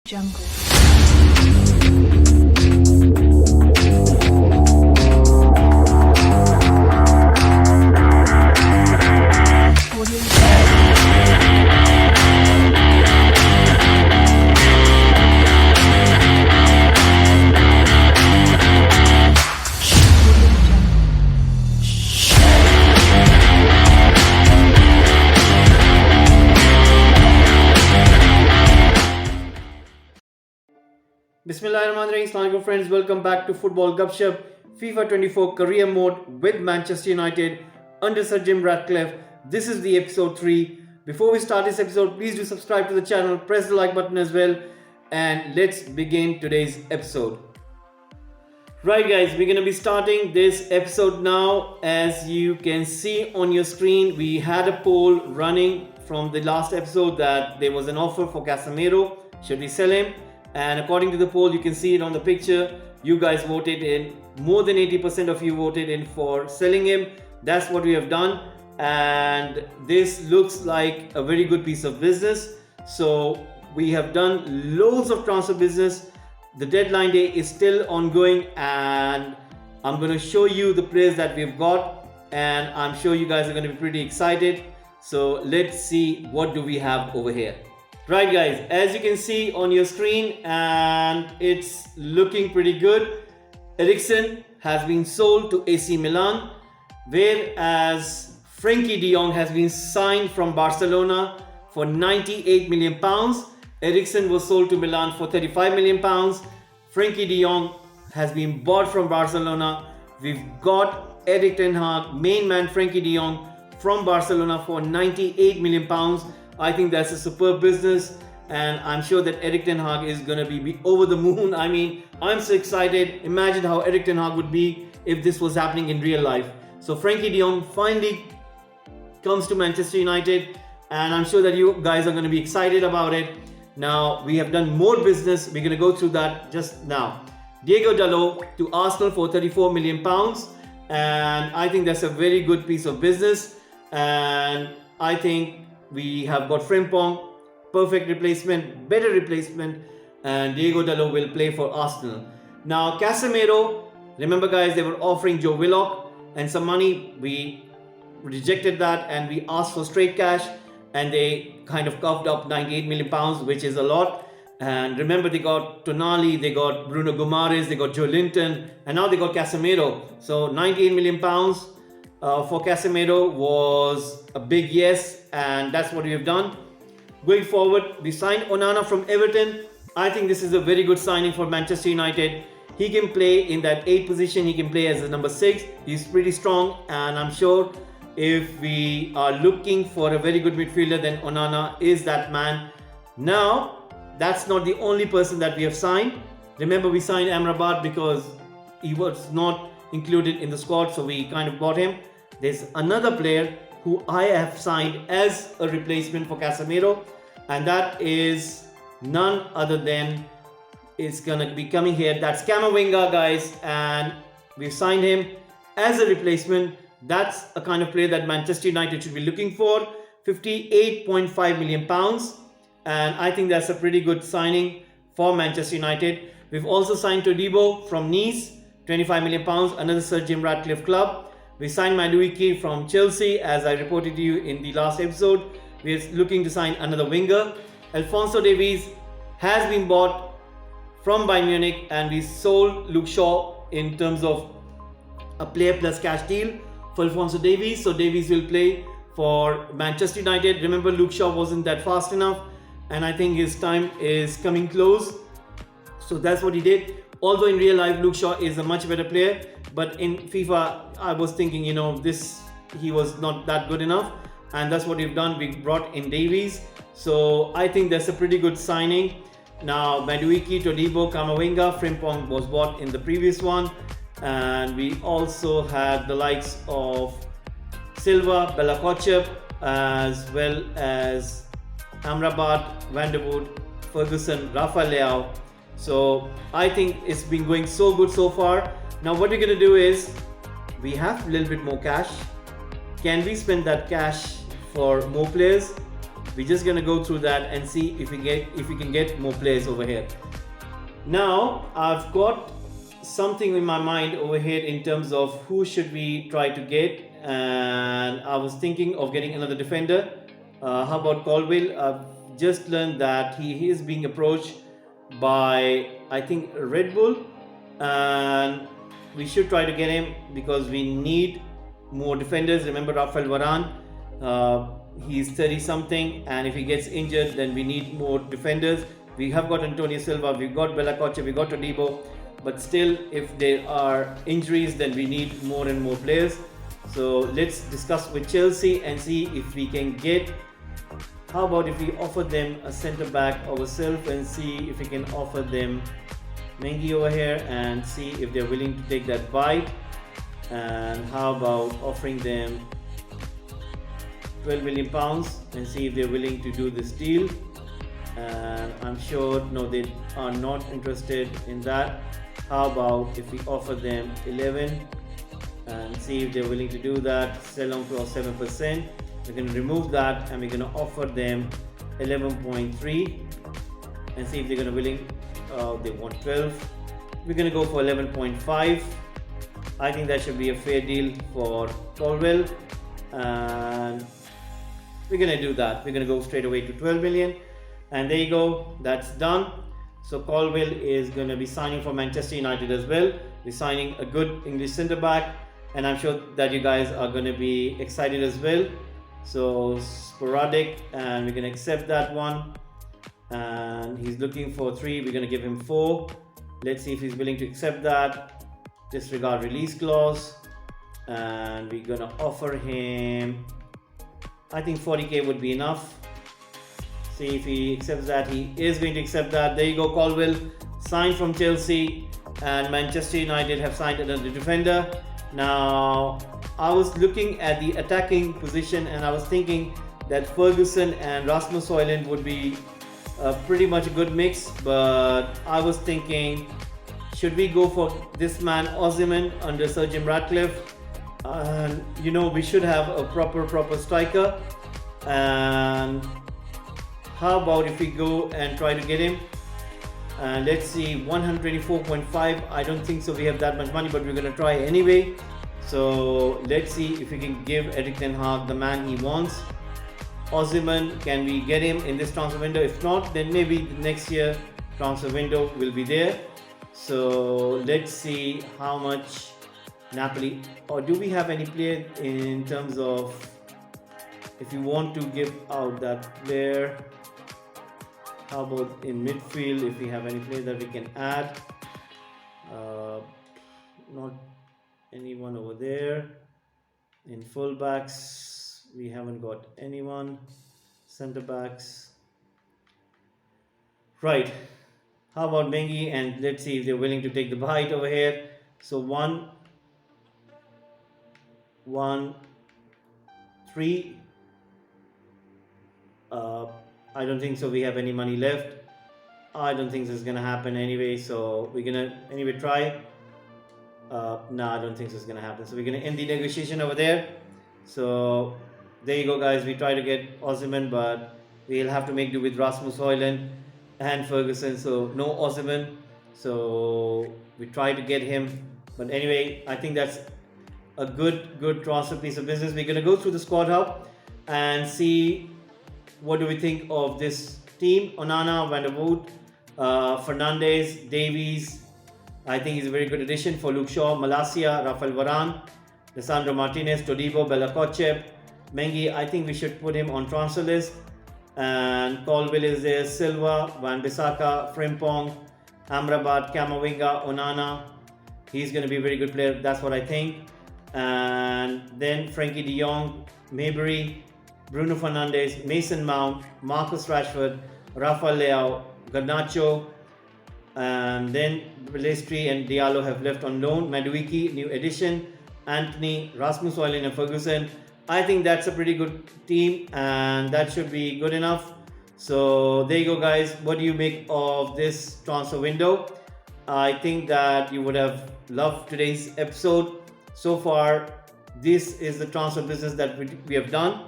Jungle. Bismillahirrahmanirrahim. Assalamualaikum friends, welcome back to Football Gupshup FIFA 24 Career Mode with Manchester United under Sir Jim Ratcliffe. This is the episode 3. Before we start this episode, please do subscribe to the channel, press the like button as well, and let's begin today's episode. Right guys, we're going to be starting this episode now. As you can see on your screen, we had a poll running from the last episode that there was an offer for Casemiro. Should we sell him? And according to the poll, you can see it on the picture, you guys voted in, more than 80% of you voted in for selling him. That's what we have done, and this looks like a very good piece of business. So we have done loads of transfer business. The deadline day is still ongoing, and I'm going to show you the players that we've got, and I'm sure you guys are going to be pretty excited. So let's see, what do we have over here. Right guys, as you can see on your screen, and it's looking pretty good. Eriksen has been sold to AC Milan, whereas Frenkie de Jong has been signed from Barcelona for £98 million. Eriksen was sold to Milan for £35 million. Frenkie de Jong has been bought from Barcelona. We've got Erik Ten Hag, main man Frenkie de Jong from Barcelona for £98 million. I think that's a superb business, and I'm sure that Erik Ten Hag is going to be over the moon. I mean, I'm so excited. Imagine how Erik Ten Hag would be if this was happening in real life. So Frenkie de Jong finally comes to Manchester United, and I'm sure that you guys are going to be excited about it. Now, we have done more business. We're going to go through that just now. Diego Dalot to Arsenal for £34 million, and I think that's a very good piece of business. And I think we have got Frimpong, perfect replacement, better replacement, and Diego Dalot will play for Arsenal. Now Casemiro, remember guys, they were offering Joe Willock and some money. We rejected that and we asked for straight cash, and they kind of coughed up £98 million, which is a lot. And remember, they got Tonali, they got Bruno Guimaraes, they got Joe Linton, and now they got Casemiro. So £98 million for Casemiro was a big yes, and that's what we have done. Going forward, we signed Onana from Everton. I think this is a very good signing for Manchester United. He can play in that 8 position. He can play as a number 6. He's pretty strong, and I'm sure if we are looking for a very good midfielder, then Onana is that man. Now, that's not the only person that we have signed. Remember, we signed Amrabat because he was not included in the squad, so we kind of bought him. There's another player who I have signed as a replacement for Casemiro, and that is none other than, it's gonna be coming here, that's Camavinga guys, and we've signed him as a replacement. That's a kind of player that Manchester United should be looking for. £58.5 million, and I think that's a pretty good signing for Manchester United. We've also signed Todibo from Nice, £25 million, another Sir Jim Ratcliffe club. We signed Man Utd from Chelsea, as I reported to you in the last episode. We are looking to sign another winger. Alphonso Davies has been bought from Bayern Munich, and we sold Luke Shaw in terms of a player plus cash deal for Alphonso Davies. So Davies will play for Manchester United. Remember, Luke Shaw wasn't that fast enough, and I think his time is coming close. So that's what he did. Although in real life, Luke Shaw is a much better player, but in FIFA, I was thinking, he was not that good enough, and that's what we've done. We brought in Davies, so I think that's a pretty good signing. Now, Madueke, Todibo, Camavinga, Frimpong was bought in the previous one, and we also had the likes of Silva, Bella Kotchap, as well as Amrabat, Van der Wood, Ferguson, Rafa Leao. So I think it's been going so good so far. Now what we're going to do is, we have a little bit more cash. Can we spend that cash for more players? we're just gonna go through that and see if we can get more players over here. Now I've got something in my mind over here in terms of who should we try to get, and I was thinking of getting another defender. How about Colwill? I've just learned that he is being approached by, I think, Red Bull, and we should try to get him because we need more defenders. Remember Rafael Varane, he's 30 something, and if he gets injured then we need more defenders. We have got Antonio Silva, we've got Bella Koche, we've got Todibo, but still if there are injuries then we need more and more players. So let's discuss with Chelsea and see if we can get, how about if we offer them a centre back ourselves and see if we can offer them Mengi over here and see if they're willing to take that bite. And how about offering them £12 million and see if they're willing to do this deal. And I'm sure no, they are not interested in that. How about if we offer them 11 and see if they're willing to do that, sell on for 7%. We're going to remove that and we're going to offer them 11.3 and see if they're going to willing, they want 12. We're going to go for 11.5. I think that should be a fair deal for Colwill, and we're going to do that. We're going to go straight away to 12 million, and there you go, that's done. So Colwill is going to be signing for Manchester United as well. We're signing a good English centre back, and I'm sure that you guys are going to be excited as well. So sporadic, and we're going to accept that one, and he's looking for 3. We're going to give him 4. Let's see if he's willing to accept that. Disregard release clause, and we're going to offer him, I think 40k would be enough. See if he accepts that. He is going to accept that. There you go, Colwill signed from Chelsea, and Manchester United have signed another defender. Now I was looking at the attacking position and I was thinking that Ferguson and Rasmus Højlund would be pretty much a good mix, but I was thinking, should we go for this man Osimhen under Sir Jim Ratcliffe? You know, we should have a proper striker, and how about if we go and try to get him? Let's see, 124.5. I don't think so we have that much money, but we're going to try anyway. So let's see if we can give Erik Ten Hag the man he wants. Osimhen, can we get him in this transfer window? If not, then maybe next year transfer window will be there. So let's see how much Napoli, or do we have any player in terms of, if you want to give out that player? How about in midfield, if we have any player that we can add? Not anyone over there. In fullbacks, we haven't got anyone. Centre backs, right? How about Mengi? And let's see if they're willing to take the bite over here. So 1, 3. I don't think so we have any money left. I don't think this is gonna happen anyway, so we're gonna anyway try. No, I don't think this is gonna happen, so we're gonna end the negotiation over there. So there you go, guys. We try to get Osimhen, but we'll have to make do with Rasmus Højlund and Ferguson, so no Osimhen. So we try to get him, but anyway, I think that's a good transfer piece of business. We're gonna go through the squad hub and see what do we think of this team. Onana, Van der Wood, Fernandes, Davies. I think he's a very good addition for Luke Shaw, Malacia, Rafael Varane, Lisandro Martinez, Todibo, Bella Koche, Mengi. I think we should put him on transfer list. And Colwill is there, Silva, Van Bissaka, Frimpong, Amrabat, Camavinga, Onana. He's going to be a very good player. That's what I think. And then Frankie de Jong, Maybury, Bruno Fernandes, Mason Mount, Marcus Rashford, Rafael Leao, Garnacho, and then Pelistri and Diallo have left on loan. Madueke, new addition, Anthony, Rasmus Højlund and Ferguson. I think that's a pretty good team, and that should be good enough. So there you go, guys. What do you make of this transfer window? I think that you would have loved today's episode. So far, this is the transfer business that we have done.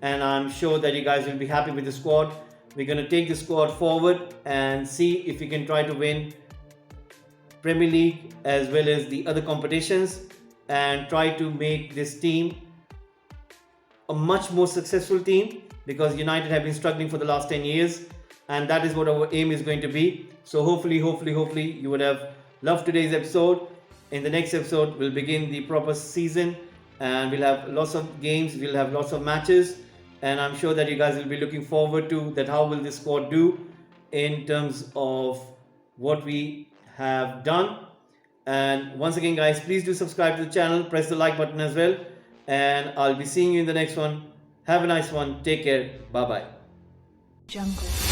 and I'm sure that you guys will be happy with the squad. We're going to take the squad forward and see if we can try to win Premier League as well as the other competitions, and try to make this team a much more successful team, because United have been struggling for the last 10 years, and that is what our aim is going to be. So hopefully you would have loved today's episode. In the next episode, we'll begin the proper season and we'll have lots of games, we'll have lots of matches, and I'm sure that you guys will be looking forward to that. How will this squad do in terms of what we have done? And once again, guys, please do subscribe to the channel, press the like button as well, and I'll be seeing you in the next one. Have a nice one. Take care. Bye bye. Jungle.